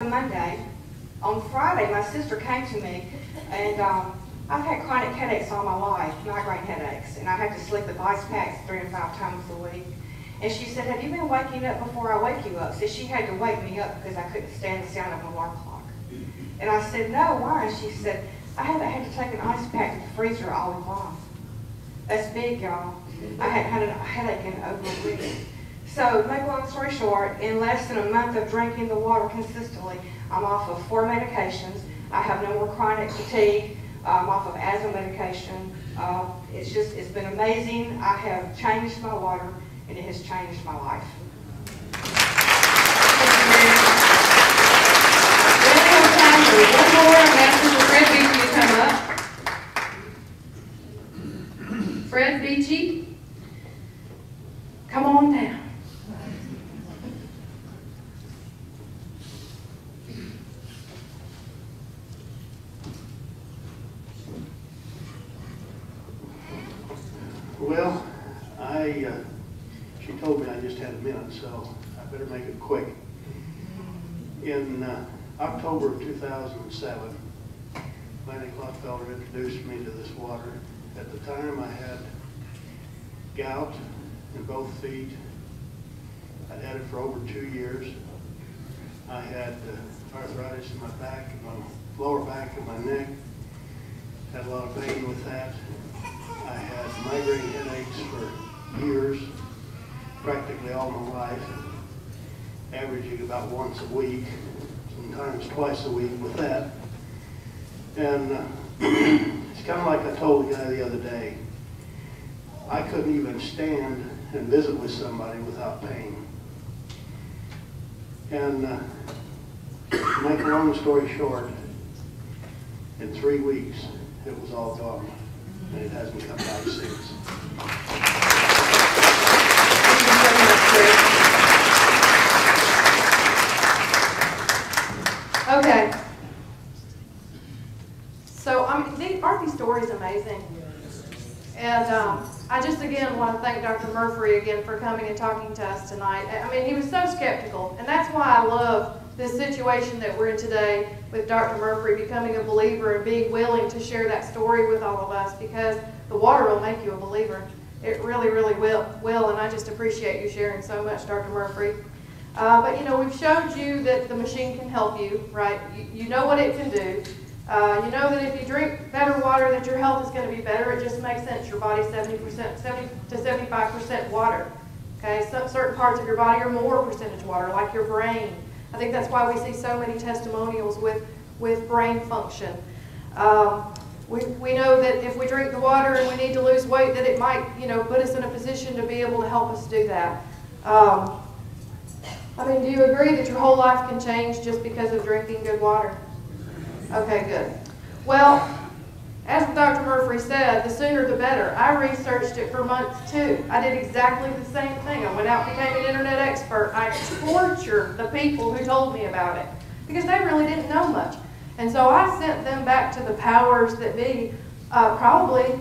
the Monday. On Friday, my sister came to me, and I've had chronic headaches all my life, migraine headaches, and I had to sleep with ice packs 3 to 5 times a week. And she said, have you been waking up before I wake you up? So she had to wake me up because I couldn't stand the sound of an alarm clock. And I said, no, why? And she said, I haven't had to take an ice pack to the freezer all week long. That's big, y'all. I hadn't had a headache in over a week. So, make a long story short, in less than a month of drinking the water consistently, I'm off of 4 medications. I have no more chronic fatigue. I'm off of asthma medication. It's been amazing. I have changed my water, and it has changed my life. One more, I'm asking for Fred Beachy to come up. Fred Beachy, come on down. Well, she told me I just had a minute, so I better make it quick. In October of 2007, Lanny Clough-Feller introduced me to this water. At the time, I had gout in both feet. I'd had it for over 2 years. I had arthritis in my back, in my lower back and my neck. Had a lot of pain with that. I had migraine headaches for years, practically all my life, averaging about once a week, sometimes twice a week with that. And it's kind of like I told the guy the other day, I couldn't even stand and visit with somebody without pain. And to make a long story short, in 3 weeks, it was all gone, and it hasn't come back since. Okay. So, aren't these stories amazing? And I just again want to thank Dr. Murphy again for coming and talking to us tonight. I mean, he was so skeptical, and that's why I love this situation that we're in today with Dr. Murphy becoming a believer and being willing to share that story with all of us, because the water will make you a believer. It really, really will, and I just appreciate you sharing so much, Dr. Murphy. But you know, we've showed you that the machine can help you, right? You know what it can do. You know that if you drink better water, that your health is going to be better. It just makes sense. Your body's 70 to 75% water. Okay, certain parts of your body are more percentage water, like your brain. I think that's why we see so many testimonials with brain function. We know that if we drink the water and we need to lose weight, that it might, you know, put us in a position to be able to help us do that. I mean, do you agree that your whole life can change just because of drinking good water? Okay, good. Well, as Dr. Murphy said, the sooner the better. I researched it for months too. I did exactly the same thing. I went out and became an internet expert. I tortured the people who told me about it because they really didn't know much. And so I sent them back to the powers that be probably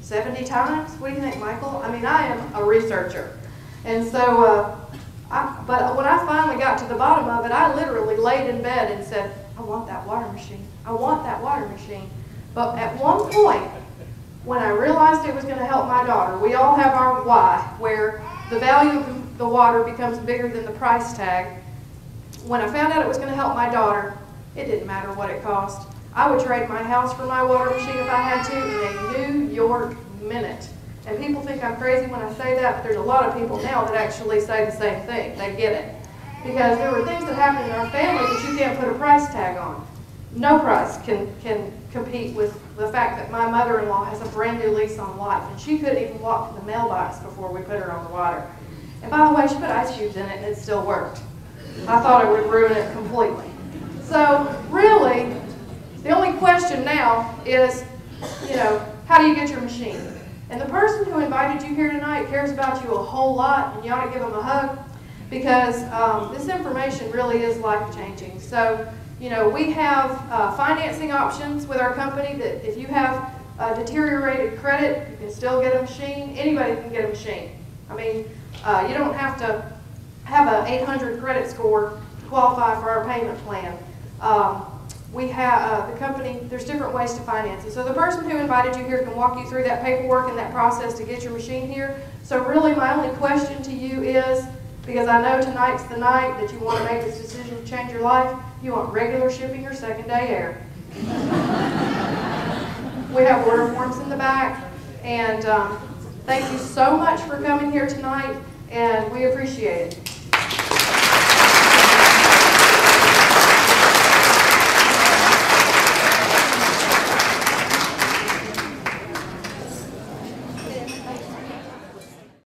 70 times. What do you think, Michael? I mean, I am a researcher. And so, but when I finally got to the bottom of it, I literally laid in bed and said, I want that water machine. I want that water machine. But at one point, when I realized it was going to help my daughter, we all have our why, where the value of the water becomes bigger than the price tag. When I found out it was going to help my daughter, it didn't matter what it cost. I would trade my house for my water machine if I had to in a New York minute. And people think I'm crazy when I say that, but there's a lot of people now that actually say the same thing. They get it. Because there were things that happened in our family that you can't put a price tag on. No price can compete with the fact that my mother-in-law has a brand new lease on life, and she couldn't even walk to the mailbox before we put her on the water. And by the way, she put ice cubes in it and it still worked. I thought it would ruin it completely. So really, the only question now is, you know, how do you get your machine? And the person who invited you here tonight cares about you a whole lot, and you ought to give them a hug, because this information really is life-changing. So, you know, we have financing options with our company that if you have deteriorated credit, you can still get a machine. Anybody can get a machine. I mean, you don't have to have an 800 credit score qualify for our payment plan. We have the company, there's different ways to finance it. So the person who invited you here can walk you through that paperwork and that process to get your machine here. So really my only question to you is, because I know tonight's the night that you want to make this decision to change your life, you want regular shipping or second day air. We have order forms in the back, and thank you so much for coming here tonight, and we appreciate it.